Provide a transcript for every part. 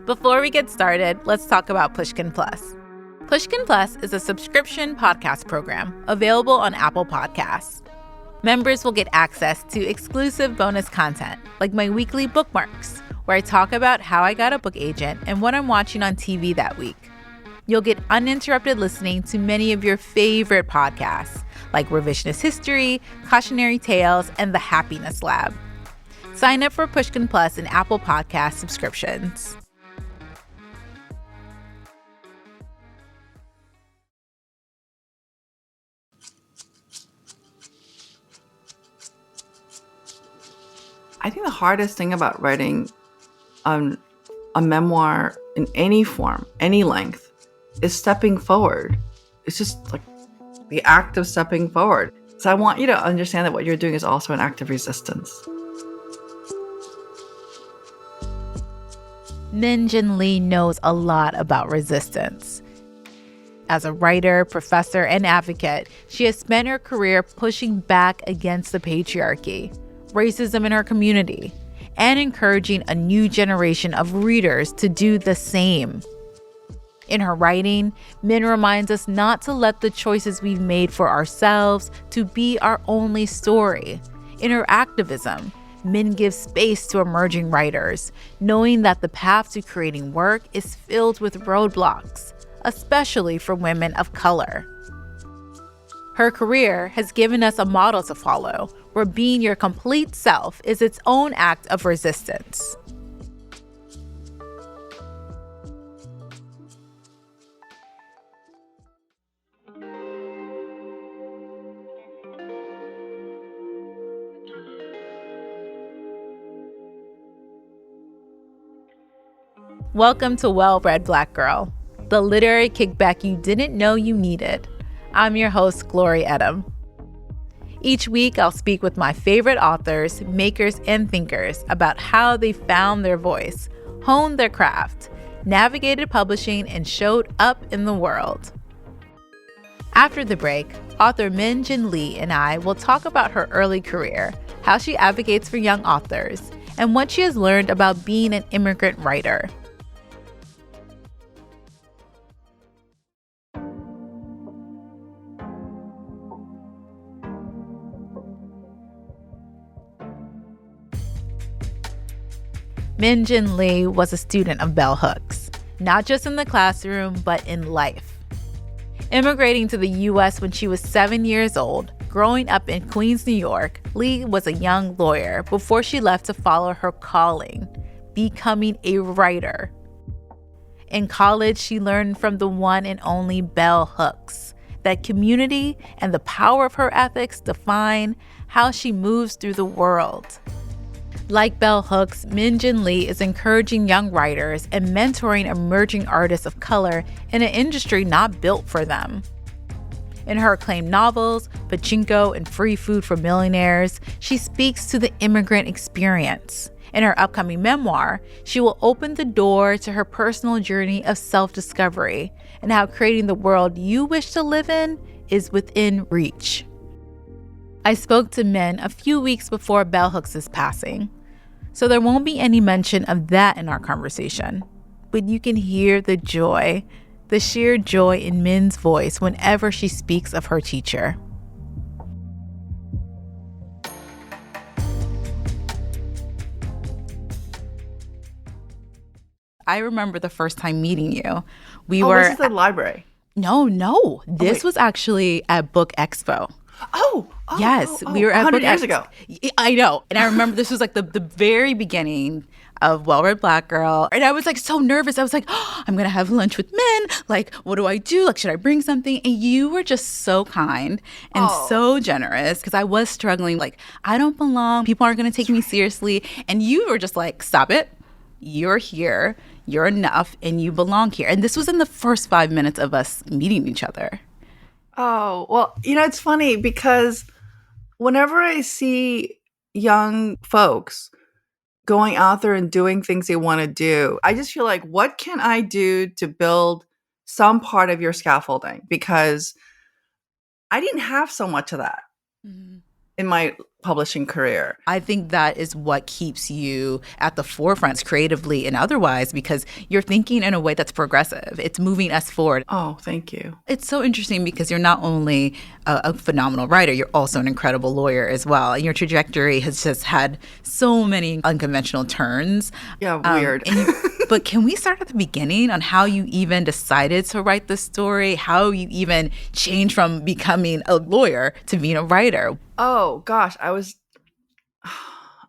Before we get started, let's talk about Pushkin Plus. Pushkin Plus is a subscription podcast program available on Apple Podcasts. Members will get access to exclusive bonus content, like my weekly bookmarks, where I talk about how I got a book agent and what I'm watching on TV that week. You'll get uninterrupted listening to many of your favorite podcasts, like Revisionist History, Cautionary Tales, and The Happiness Lab. Sign up for Pushkin Plus and Apple Podcast subscriptions. I think the hardest thing about writing a memoir in any form, any length, is stepping forward. It's just like the act of stepping forward. So I want you to understand that what you're doing is also an act of resistance. Jin Lee knows a lot about resistance. As a writer, professor, and advocate, she has spent her career pushing back against the patriarchy, racism in her community, and encouraging a new generation of readers to do the same. In her writing, Min reminds us not to let the choices we've made for ourselves to be our only story. In her activism, Min gives space to emerging writers, knowing that the path to creating work is filled with roadblocks, especially for women of color. Her career has given us a model to follow, where being your complete self is its own act of resistance. Welcome to Well-Read Black Girl, the literary kickback you didn't know you needed. I'm your host, Glory Edim. Each week, I'll speak with my favorite authors, makers, and thinkers about how they found their voice, honed their craft, navigated publishing, and showed up in the world. After the break, author Jin Lee and I will talk about her early career, how she advocates for young authors, and what she has learned about being an immigrant writer. Jin Lee was a student of bell hooks, not just in the classroom, but in life. Immigrating to the U.S. when she was 7 years old, growing up in Queens, New York, Lee was a young lawyer before she left to follow her calling, becoming a writer. In college, she learned from the one and only bell hooks that community and the power of her ethics define how she moves through the world. Like bell hooks, Jin Lee is encouraging young writers and mentoring emerging artists of color in an industry not built for them. In her acclaimed novels, Pachinko and Free Food for Millionaires, she speaks to the immigrant experience. In her upcoming memoir, she will open the door to her personal journey of self-discovery and how creating the world you wish to live in is within reach. I spoke to Min a few weeks before bell hooks' passing, so there won't be any mention of that in our conversation. But you can hear the joy, the sheer joy in Min's voice whenever she speaks of her teacher. I remember the first time meeting you. We were this is the library. No. This was actually at Book Expo. Yes, we were at 100 Book years Expo. ago. I know. And I remember this was like the very beginning of Well-Read Black Girl. And I was like so nervous. I was like, I'm going to have lunch with Min. Like, what do I do? Like, should I bring something? And you were just so kind and so generous because I was struggling. Like, I don't belong. People aren't going to take me seriously. And you were just like, stop it. You're here. You're enough. And you belong here. And this was in the first 5 minutes of us meeting each other. Oh, well, it's funny because whenever I see young folks going out there and doing things they want to do, I just feel like, what can I do to build some part of your scaffolding? Because I didn't have so much of that in my publishing career. I think that is what keeps you at the forefront creatively and otherwise, because you're thinking in a way that's progressive. It's moving us forward. Oh, thank you. It's so interesting because you're not only a phenomenal writer, you're also an incredible lawyer as well. And your trajectory has just had so many unconventional turns. Yeah, weird. But can we start at the beginning on how you even decided to write this story? How you even changed from becoming a lawyer to being a writer? Oh gosh, I was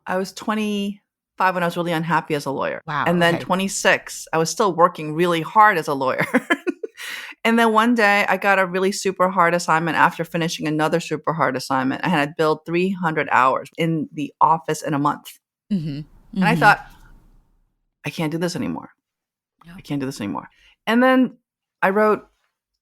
25 when I was really unhappy as a lawyer. Wow. And then okay. 26, I was still working really hard as a lawyer. And then one day I got a really super hard assignment after finishing another super hard assignment. I had billed 300 hours in the office in a month. Mm-hmm. And I thought, I can't do this anymore. I can't do this anymore. And then I wrote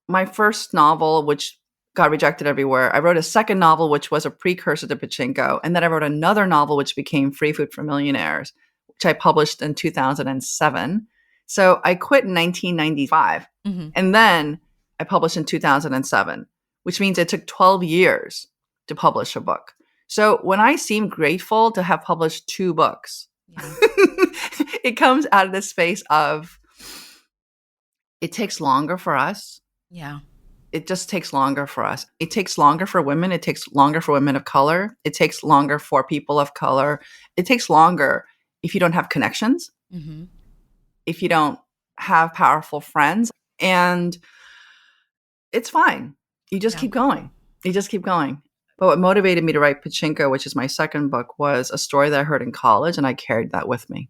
my first novel, which got rejected everywhere. I wrote a second novel, which was a precursor to Pachinko. And then I wrote another novel, which became Free Food for Millionaires, which I published in 2007. So I quit in 1995. Mm-hmm. And then I published in 2007, which means it took 12 years to publish a book. So when I seem grateful to have published 2 books, it comes out of the space of it takes longer for us. Yeah. It just takes longer for us. It takes longer for women. It takes longer for women of color. It takes longer for people of color. It takes longer if you don't have connections, Mm-hmm. if you don't have powerful friends. And it's fine. You just keep going. You just keep going. But what motivated me to write Pachinko, which is my second book, was a story that I heard in college, and I carried that with me.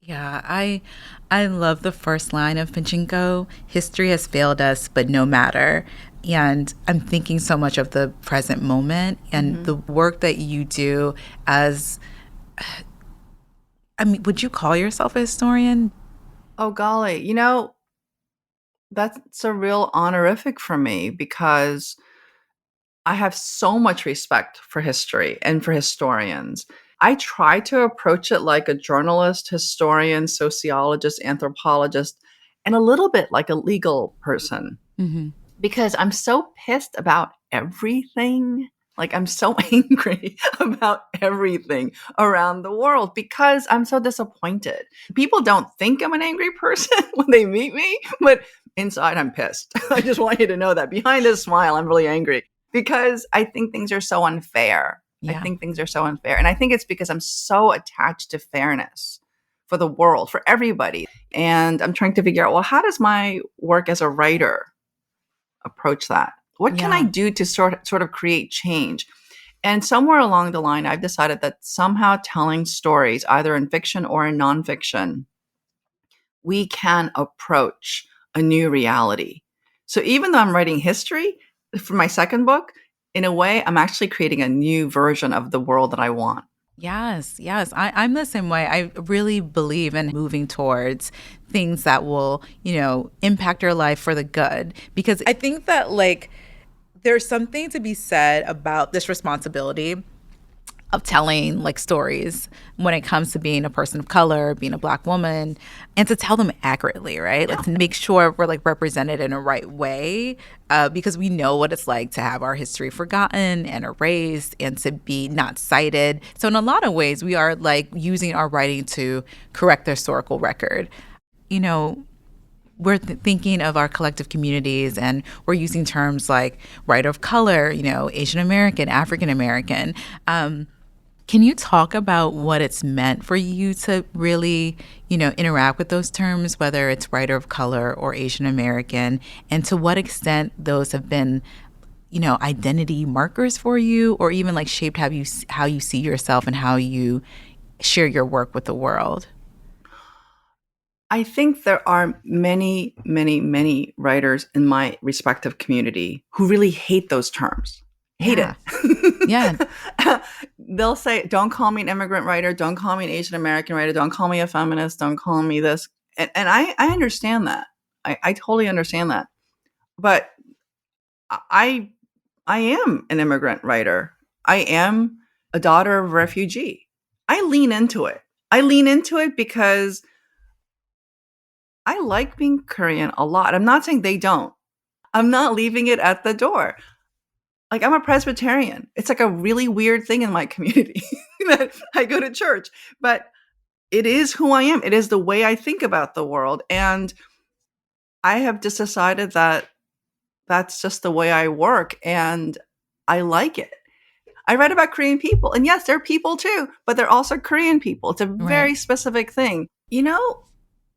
Yeah, I love the first line of Pachinko. History has failed us, but no matter. And I'm thinking so much of the present moment and the work that you do as, I mean, would you call yourself a historian? Oh, golly. That's a real honorific for me because I have so much respect for history and for historians. I try to approach it like a journalist, historian, sociologist, anthropologist, and a little bit like a legal person Mm-hmm. because I'm so pissed about everything. Like, I'm so angry about everything around the world because I'm so disappointed. People don't think I'm an angry person when they meet me, but inside I'm pissed. I just want you to know that. Behind this smile, I'm really angry because I think things are so unfair. Yeah. I think things are so unfair. And I think it's because I'm so attached to fairness for the world, for everybody. And I'm trying to figure out, well, how does my work as a writer approach that? What can I do to sort of create change? And somewhere along the line, I've decided that somehow telling stories, either in fiction or in nonfiction, we can approach a new reality. So even though I'm writing history for my second book, in a way, I'm actually creating a new version of the world that I want. Yes, yes. I'm the same way. I really believe in moving towards things that will, impact your life for the good. Because I think that, there's something to be said about this responsibility of telling stories when it comes to being a person of color, being a Black woman, and to tell them accurately, right? Yeah. To make sure we're represented in a right way, because we know what it's like to have our history forgotten and erased and to be not cited. So in a lot of ways, we are using our writing to correct the historical record. We're thinking of our collective communities and we're using terms like writer of color, Asian American, African American. Can you talk about what it's meant for you to really, interact with those terms, whether it's writer of color or Asian American, and to what extent those have been, identity markers for you, or even shaped how you see yourself and how you share your work with the world? I think there are many, many, many writers in my respective community who really hate those terms. Hate it. Yeah. They'll say, don't call me an immigrant writer. Don't call me an Asian American writer. Don't call me a feminist. Don't call me this. And I understand that. I totally understand that. But I am an immigrant writer. I am a daughter of a refugee. I lean into it. I lean into it because I like being Korean a lot. I'm not saying they don't. I'm not leaving it at the door. Like, I'm a Presbyterian. It's like a really weird thing in my community that I go to church, but it is who I am. It is the way I think about the world. And I have just decided that that's just the way I work, and I like it. I read about Korean people, and yes, they're people too, but they're also Korean people. It's a Right. very specific thing.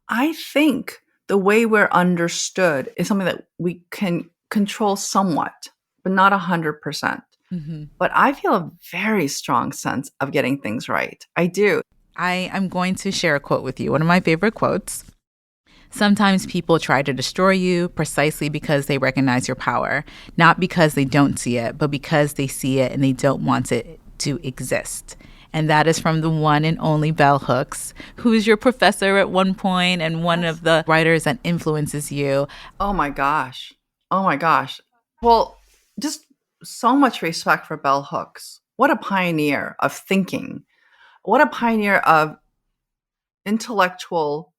I think the way we're understood is something that we can control somewhat, but not 100%. Hmm. But I feel a very strong sense of getting things right. I do. I am going to share a quote with you, one of my favorite quotes. Sometimes people try to destroy you precisely because they recognize your power, not because they don't see it, but because they see it and they don't want it to exist. And that is from the one and only Bell Hooks, who is your professor at one point and one Yes. of the writers that influences you. Oh my gosh. Oh my gosh. Well, just so much respect for Bell Hooks. What a pioneer of thinking. What a pioneer of intellectual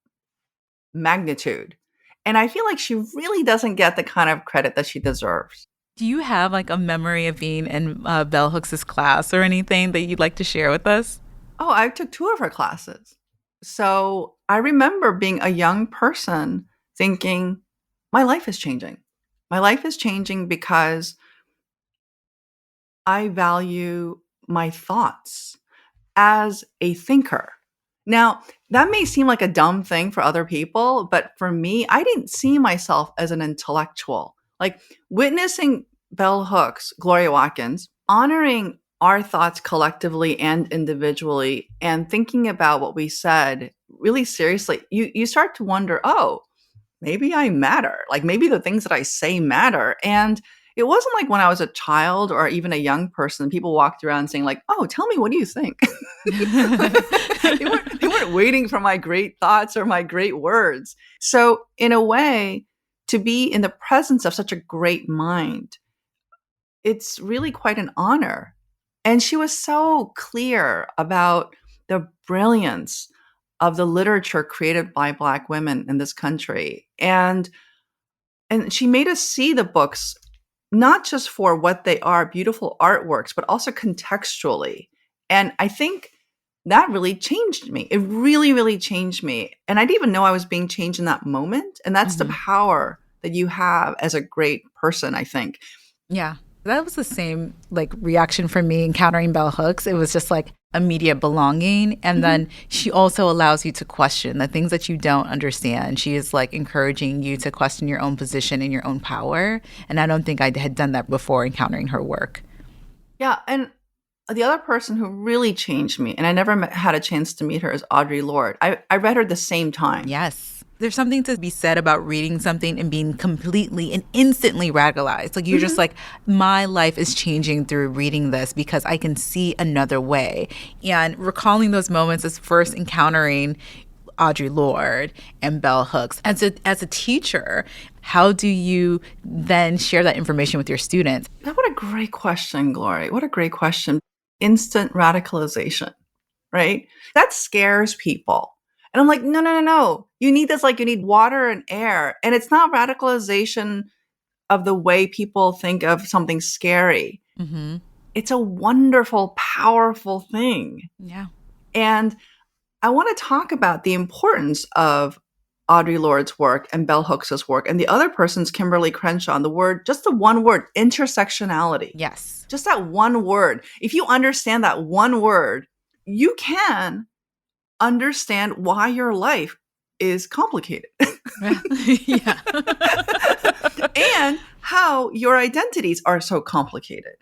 magnitude. And I feel like she really doesn't get the kind of credit that she deserves. Do you have like a memory of being in Bell Hooks' class or anything that you'd like to share with us? Oh, I took 2 of her classes. So I remember being a young person thinking, my life is changing. My life is changing because I value my thoughts as a thinker. Now, that may seem like a dumb thing for other people, but for me, I didn't see myself as an intellectual. Like, witnessing Bell Hooks, Gloria Watkins, honoring our thoughts collectively and individually, and thinking about what we said really seriously, you start to wonder, oh, maybe I matter. Like, maybe the things that I say matter. And it wasn't like when I was a child or even a young person, people walked around saying like, "Oh, tell me, what do you think?" They weren't waiting for my great thoughts or my great words. So in a way, to be in the presence of such a great mind, it's really quite an honor. And she was so clear about the brilliance of the literature created by Black women in this country. And she made us see the books not just for what they are, beautiful artworks, but also contextually. And I think that really changed me. It really, really changed me. And I didn't even know I was being changed in that moment. And that's the Hmm. power that you have as a great person, I think. Yeah. That was the same like reaction for me encountering Bell Hooks. It was just like immediate belonging. And Mhm. then she also allows you to question the things that you don't understand. She is like encouraging you to question your own position and your own power. And I don't think I had done that before encountering her work. Yeah. And the other person who really changed me, and I never had a chance to meet her, is Audre Lorde. I read her the same time. Yes. There's something to be said about reading something and being completely and instantly radicalized. Like you're just Mhm. like, my life is changing through reading this because I can see another way. And recalling those moments as first encountering Audre Lorde and Bell Hooks. As a teacher, how do you then share that information with your students? What a great question, Glory. What a great question. Instant radicalization, right? That scares people. And I'm like, no, no, no, no. You need this like you need water and air. And it's not radicalization of the way people think of something scary. Mm-hmm. It's a wonderful, powerful thing. Yeah. And I want to talk about the importance of Audre Lorde's work and Bell Hooks's work, and the other person's Kimberly Crenshaw. And the word, just the one word, intersectionality. Yes. Just that one word. If you understand that one word, you can understand why your life is complicated Yeah. and how your identities are so complicated.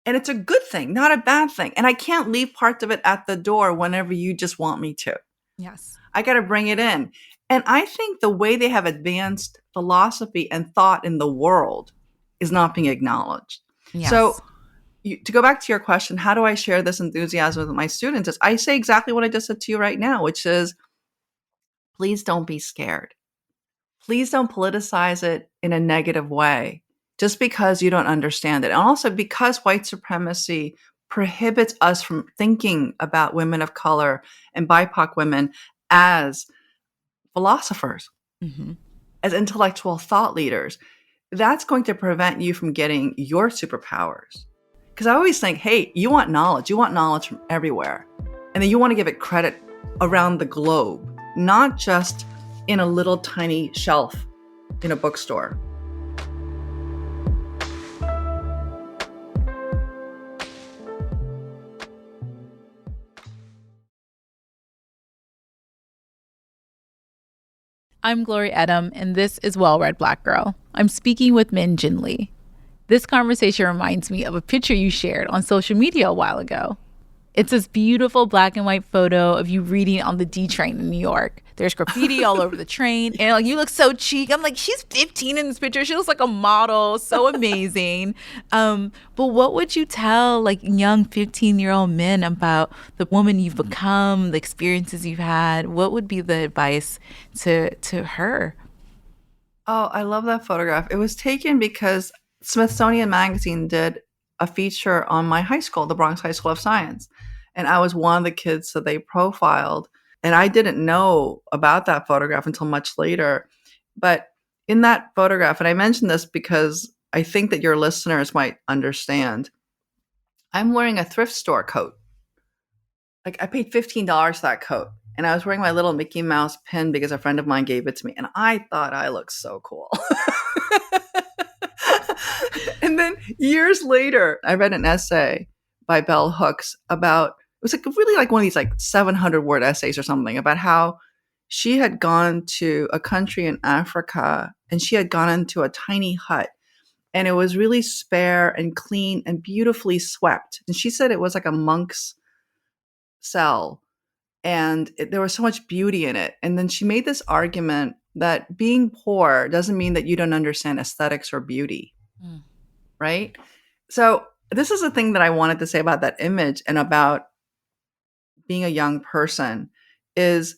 And it's a good thing, not a bad thing. And I can't leave parts of it at the door whenever you just want me to. Yes. I got to bring it in. And I think the way they have advanced philosophy and thought in the world is not being acknowledged. So, Yes. to go back to your question, how do I share this enthusiasm with my students? Is I say exactly what I just said to you right now, which is please don't be scared. Please don't politicize it in a negative way just because you don't understand it. And also because white supremacy prohibits us from thinking about women of color and BIPOC women as philosophers, Mm-hmm. as intellectual thought leaders. that's going to prevent you from getting your superpowers. Because I always think, hey, you want knowledge from everywhere. And then you want to give it credit around the globe, not just in a little tiny shelf in a bookstore. I'm Glory Edim, and this is Well-Read Black Girl. I'm speaking with Jin Lee. This conversation reminds me of a picture you shared on social media a while ago. It's this beautiful black and white photo of you reading on the D train in New York. There's graffiti all over the train, and like you look so chic. I'm like, she's 15 in this picture. She looks like a model, so amazing. But what would you tell like young 15-year-old men about the woman you've become, the experiences you've had? What would be the advice to her? Oh, I love that photograph. It was taken because Smithsonian Magazine did a feature on my high school, the Bronx High School of Science. And I was one of the kids that they profiled. And I didn't know about that photograph until much later. But in that photograph, and I mention this because I think that your listeners might understand, I'm wearing a thrift store coat. Like I paid $15 for that coat. And I was wearing my little Mickey Mouse pin because a friend of mine gave it to me. And I thought I looked so cool. And then years later, I read an essay by Bell Hooks about, it was like really like one of these like 700-word essays or something about how she had gone to a country in Africa and she had gone into a tiny hut and it was really spare and clean and beautifully swept. And she said it was like a monk's cell and there was so much beauty in it. And then she made this argument that being poor doesn't mean that you don't understand aesthetics or beauty. Mm. Right? So this is the thing that I wanted to say about that image and about being a young person is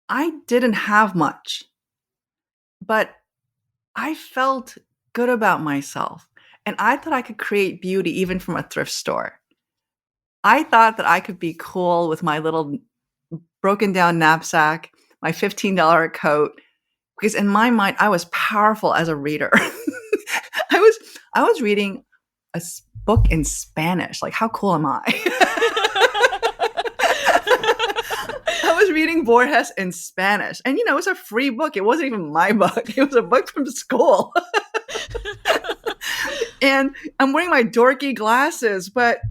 I didn't have much, but I felt good about myself. And I thought I could create beauty even from a thrift store. I thought that I could be cool with my little broken down knapsack, my $15 coat, because in my mind, I was powerful as a reader. I was reading a book in Spanish. Like, how cool am I? I was reading Borges in Spanish. And, it was a free book. It wasn't even my book. It was a book from school. And I'm wearing my dorky glasses. But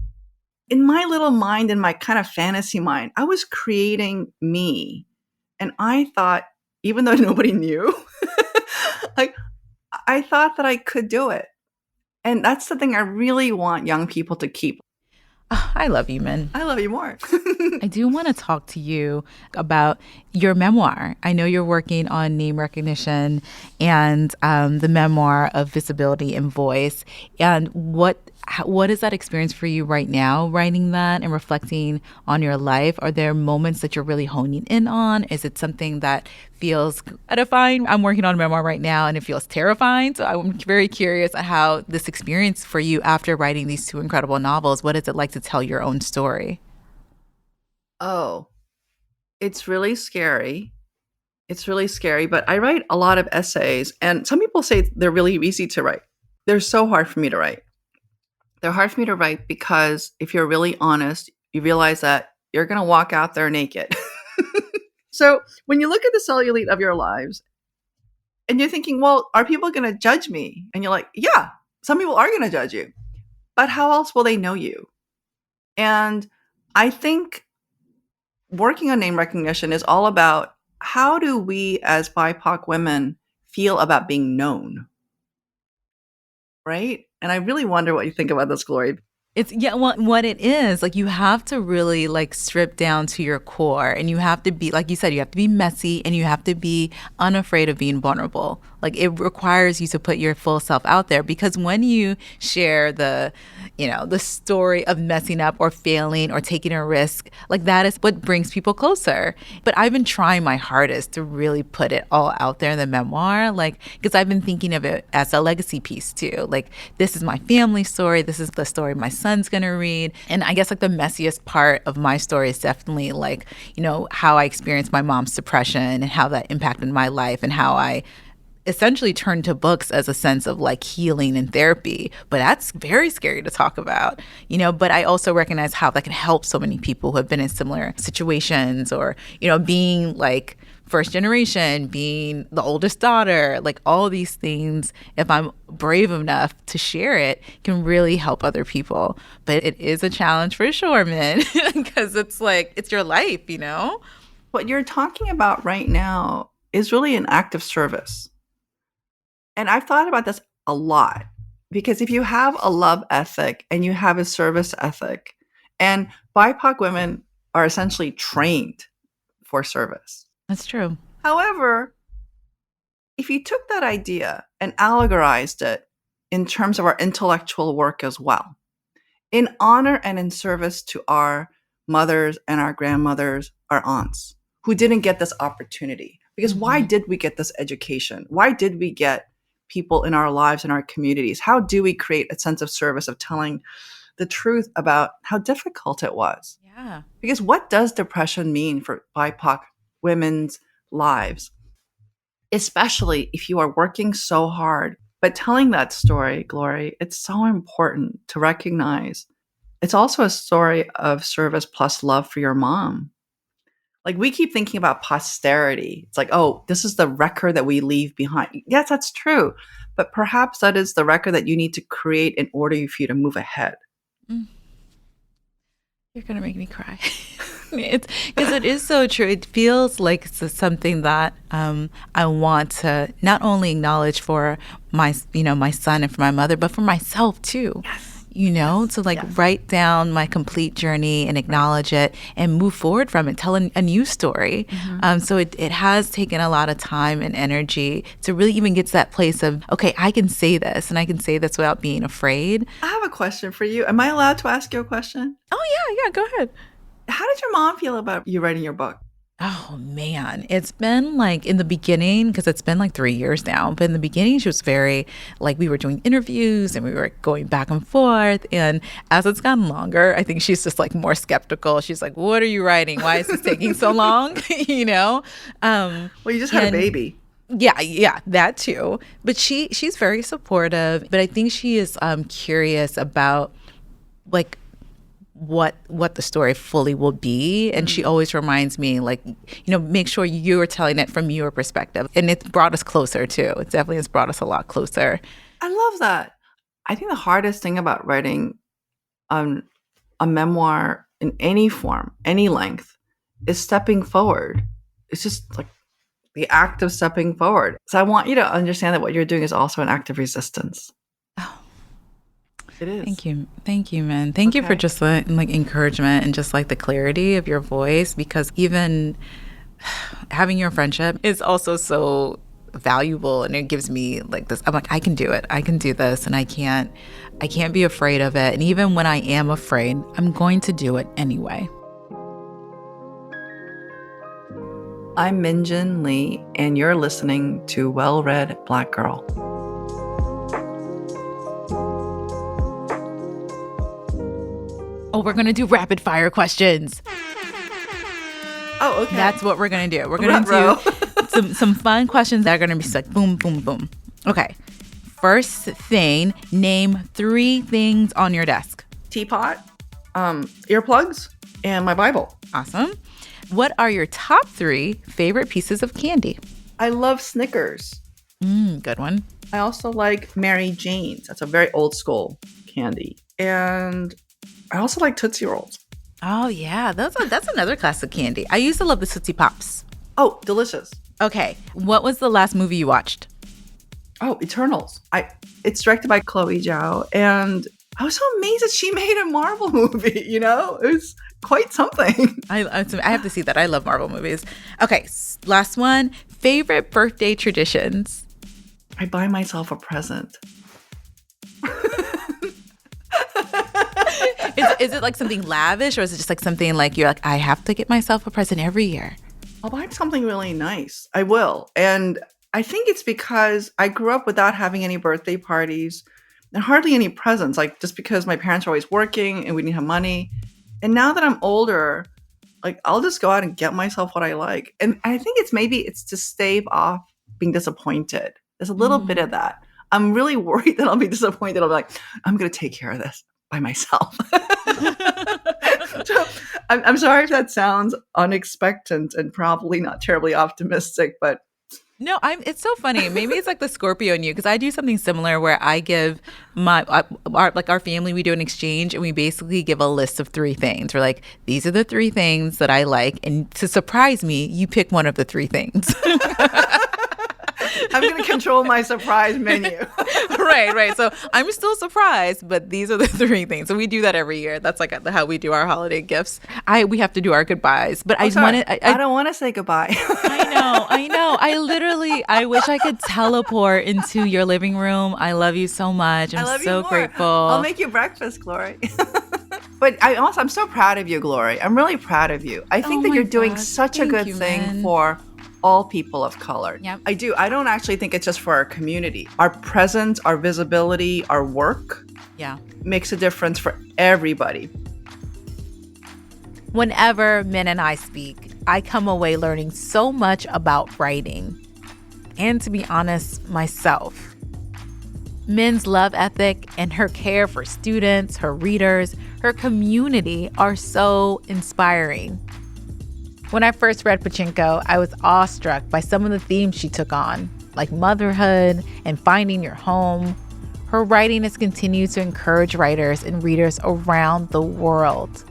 in my little mind, in my kind of fantasy mind, I was creating me. And I thought, even though nobody knew, like, I thought that I could do it. And that's the thing I really want young people to keep. Oh, I love you, Min. I love you more. I do want to talk to you about your memoir. I know you're working on name recognition and the memoir of visibility and voice. And what is that experience for you right now, writing that and reflecting on your life? Are there moments that you're really honing in on? Is it something that feels edifying? I'm working on a memoir right now and it feels terrifying. So I'm very curious how this experience for you after writing these two incredible novels, what is it like to tell your own story? Oh, it's really scary. It's really scary, but I write a lot of essays and some people say they're really easy to write. They're so hard for me to write. They're hard for me to write because if you're really honest, you realize that you're going to walk out there naked. So when you look at the cellulite of your lives and you're thinking, well, are people going to judge me? And you're like, yeah, some people are going to judge you, but how else will they know you? And I think working on name recognition is all about how do we as BIPOC women feel about being known? Right? And I really wonder what you think about this, Glory. It's what it is, like you have to really like strip down to your core and you have to be, like you said, you have to be messy and you have to be unafraid of being vulnerable. Like it requires you to put your full self out there because when you share the story of messing up or failing or taking a risk, like that is what brings people closer. But I've been trying my hardest to really put it all out there in the memoir, like, because I've been thinking of it as a legacy piece too. Like, this is my family story. This is the story my son's going to read. And I guess like the messiest part of my story is definitely like, how I experienced my mom's depression and how that impacted my life and how I essentially turned to books as a sense of like healing and therapy, but that's very scary to talk about, but I also recognize how that can help so many people who have been in similar situations, or being like first generation, being the oldest daughter, like all these things, if I'm brave enough to share it, can really help other people. But it is a challenge for sure, man, because it's your life. What you're talking about right now is really an act of service. And I've thought about this a lot, because if you have a love ethic and you have a service ethic, and BIPOC women are essentially trained for service. That's true. However, if you took that idea and allegorized it in terms of our intellectual work as well, in honor and in service to our mothers and our grandmothers, our aunts, who didn't get this opportunity. Because why did we get this education? Why did we get people in our lives and our communities? How do we create a sense of service, of telling the truth about how difficult it was? Yeah. Because what does depression mean for BIPOC women's lives? Especially if you are working so hard. But telling that story, Glory, it's so important to recognize it's also a story of service plus love for your mom. Like, we keep thinking about posterity. It's like, oh, this is the record that we leave behind. Yes, that's true. But perhaps that is the record that you need to create in order for you to move ahead. You're going to make me cry. It's because it is so true. It feels like it's something that I want to not only acknowledge for my son and for my mother, but for myself too. Yes. To write down my complete journey and acknowledge it and move forward from it, tell a new story. So it has taken a lot of time and energy to really even get to that place of, okay, I can say this, and I can say this without being afraid. I have a question for you. Am I allowed to ask you a question? Oh, yeah, go ahead. How did your mom feel about you writing your book? Oh, man. It's been like in the beginning, because it's been like 3 years now, but in the beginning, she was very like, we were doing interviews and we were going back and forth. And as it's gotten longer, I think she's just like more skeptical. She's like, what are you writing? Why is this taking so long? Well, you just had a baby. Yeah, that too. But she's very supportive. But I think she is curious about like what the story fully will be. And she always reminds me, like, make sure you're telling it from your perspective. And it's brought us closer too. It definitely has brought us a lot closer. I love that. I think the hardest thing about writing a memoir in any form, any length, is stepping forward. It's just like the act of stepping forward. So I want you to understand that what you're doing is also an act of resistance. It is. Thank you, man. Thank you for just like encouragement and just like the clarity of your voice, because even having your friendship is also so valuable, and it gives me like this. I'm like, I can do it. I can do this, and I can't be afraid of it. And even when I am afraid, I'm going to do it anyway. I'm Jin Lee, and you're listening to Well Read Black Girl. Oh, we're going to do rapid fire questions. Oh, okay. That's what we're going to do. We're going to do some fun questions that are going to be like boom, boom, boom. Okay. First thing, name 3 things on your desk. Teapot, earplugs, and my Bible. Awesome. What are your top 3 favorite pieces of candy? I love Snickers. Good one. I also like Mary Jane's. That's a very old school candy. And I also like Tootsie Rolls. Oh, yeah. That's another classic candy. I used to love the Tootsie Pops. Oh, delicious. Okay. What was the last movie you watched? Oh, Eternals. It's directed by Chloe Zhao. And I was so amazed that she made a Marvel movie, It was quite something. I have to see that. I love Marvel movies. Okay. Last one. Favorite birthday traditions? I buy myself a present. Is it like something lavish, or is it just like something like you're like, I have to get myself a present every year? I'll buy something really nice. I will. And I think it's because I grew up without having any birthday parties and hardly any presents, like just because my parents were always working and we didn't have money. And now that I'm older, like I'll just go out and get myself what I like. And I think it's to stave off being disappointed. There's a little bit of that. I'm really worried that I'll be disappointed. I'll be like, I'm going to take care of this by myself. So, I'm sorry if that sounds unexpected and probably not terribly optimistic, but no, it's so funny. Maybe it's like the Scorpio in you, because I do something similar where I give our family, we do an exchange and we basically give a list of 3 things. We're like, these are the 3 things that I like. And to surprise me, you pick one of the 3 things. I'm going to control my surprise menu. Right. So I'm still surprised, but these are the 3 things. So we do that every year. That's like how we do our holiday gifts. We have to do our goodbyes, but I don't want to say goodbye. I know. I wish I could teleport into your living room. I love you so much. I'm so grateful. I'll make you breakfast, Glory. But I'm so proud of you, Glory. I'm really proud of you. I think that you're doing such a good thing for all people of color. Yep. I do. I don't actually think it's just for our community. Our presence, our visibility, our work makes a difference for everybody. Whenever Min and I speak, I come away learning so much about writing. And to be honest, myself. Min's love ethic and her care for students, her readers, her community are so inspiring. When I first read Pachinko, I was awestruck by some of the themes she took on, like motherhood and finding your home. Her writing has continued to encourage writers and readers around the world.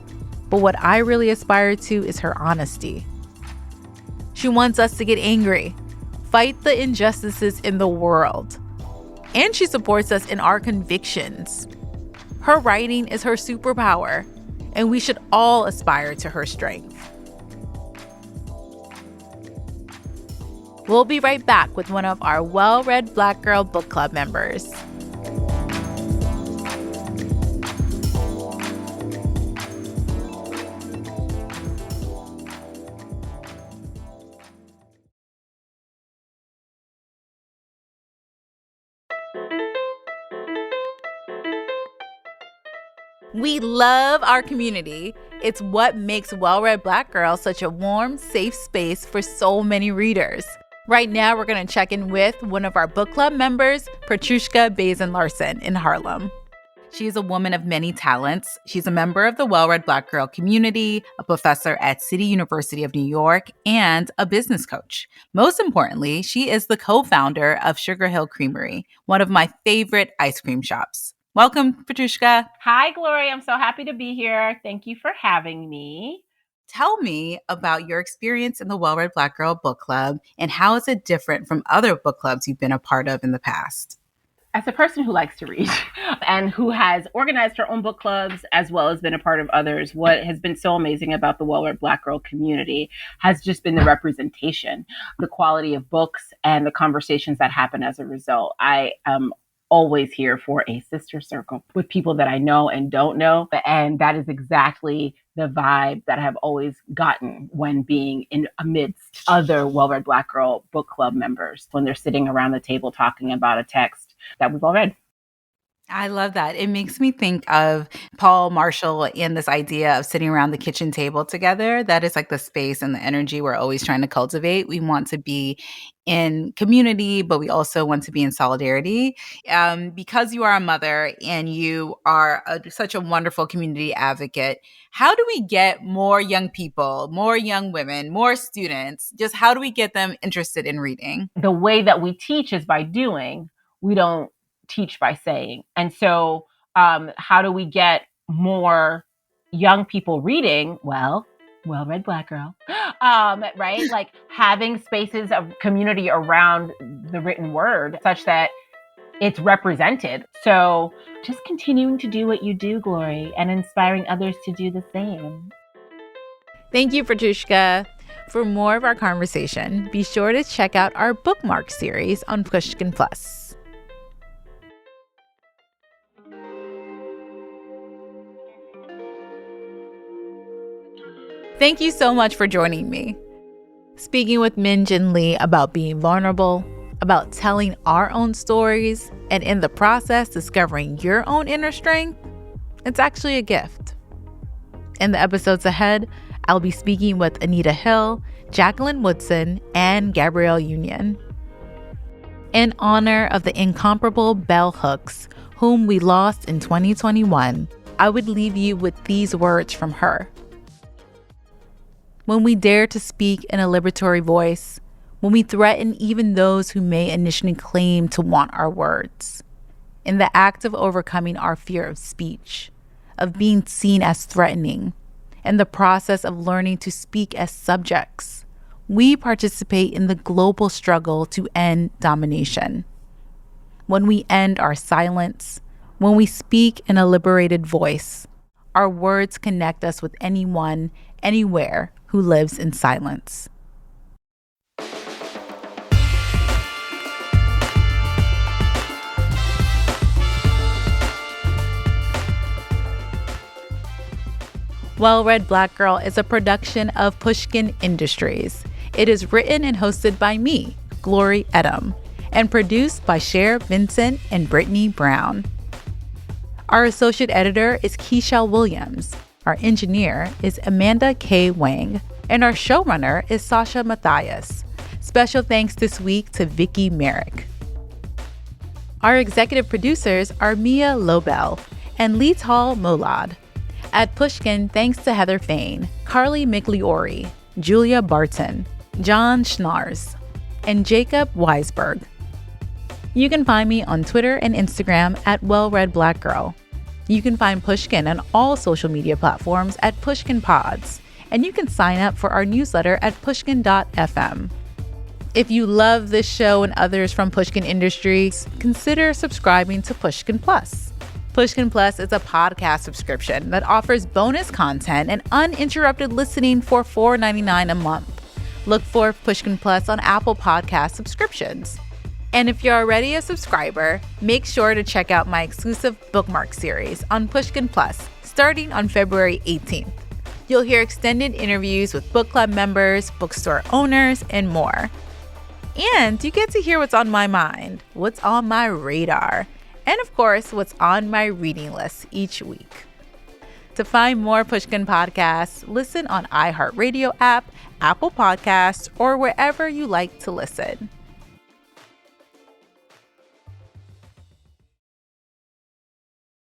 But what I really aspire to is her honesty. She wants us to get angry, fight the injustices in the world, and she supports us in our convictions. Her writing is her superpower, and we should all aspire to her strength. We'll be right back with one of our well-read Black Girl Book Club members. We love our community. It's what makes Well-Read Black Girl such a warm, safe space for so many readers. Right now, we're going to check in with one of our book club members, Petrushka Bazin-Larsen in Harlem. She's a woman of many talents. She's a member of the Well-Read Black Girl community, a professor at City University of New York, and a business coach. Most importantly, she is the co-founder of Sugar Hill Creamery, one of my favorite ice cream shops. Welcome, Petrushka. Hi, Glory. I'm so happy to be here. Thank you for having me. Tell me about your experience in the Well-Read Black Girl Book Club and how is it different from other book clubs you've been a part of in the past? As a person who likes to read and who has organized her own book clubs as well as been a part of others, what has been so amazing about the Well-Read Black Girl community has just been the representation, the quality of books, and the conversations that happen as a result. I am always here for a sister circle with people that I know and don't know. And that is exactly the vibe that I have always gotten when being in amidst other Well-Read Black Girl Book Club members, when they're sitting around the table talking about a text that we've all read. I love that. It makes me think of Paul Marshall and this idea of sitting around the kitchen table together. That is like the space and the energy we're always trying to cultivate. We want to be in community, but we also want to be in solidarity. Because you are a mother and you are such a wonderful community advocate, how do we get more young people, more young women, more students? Just how do we get them interested in reading? The way that we teach is by doing. We don't teach by saying. And so how do we get more young people reading? Well-read Black Girl, right? Like having spaces of community around the written word such that it's represented. So just continuing to do what you do, Glory, and inspiring others to do the same. Thank you, Petrushka. For more of our conversation, be sure to check out our bookmark series on Pushkin Plus. Thank you so much for joining me. Speaking with Jin Lee about being vulnerable, about telling our own stories, and in the process discovering your own inner strength, it's actually a gift. In the episodes ahead, I'll be speaking with Anita Hill, Jacqueline Woodson, and Gabrielle Union. In honor of the incomparable bell hooks, whom we lost in 2021, I would leave you with these words from her. When we dare to speak in a liberatory voice, when we threaten even those who may initially claim to want our words, in the act of overcoming our fear of speech, of being seen as threatening, and the process of learning to speak as subjects, we participate in the global struggle to end domination. When we end our silence, when we speak in a liberated voice, our words connect us with anyone, anywhere who lives in silence. Well Read Black Girl is a production of Pushkin Industries. It is written and hosted by me, Glory Edim, and produced by Cher Vincent and Brittany Brown. Our associate editor is Keishel Williams. Our engineer is Amanda K. Wang. And our showrunner is Sasha Matthias. Special thanks this week to Vicky Merrick. Our executive producers are Mia Lobel and Lital Molad. At Pushkin, thanks to Heather Fain, Carly Migliori, Julia Barton, John Schnars, and Jacob Weisberg. You can find me on Twitter and Instagram at WellReadBlackGirl. You can find Pushkin on all social media platforms at Pushkin Pods, and you can sign up for our newsletter at pushkin.fm. If you love this show and others from Pushkin Industries, consider subscribing to Pushkin Plus. Pushkin Plus is a podcast subscription that offers bonus content and uninterrupted listening for $4.99 a month. Look for Pushkin Plus on Apple Podcast subscriptions. And if you're already a subscriber, make sure to check out my exclusive bookmark series on Pushkin Plus, starting on February 18th. You'll hear extended interviews with book club members, bookstore owners, and more. And you get to hear what's on my mind, what's on my radar, and of course, what's on my reading list each week. To find more Pushkin podcasts, listen on iHeartRadio app, Apple Podcasts, or wherever you like to listen.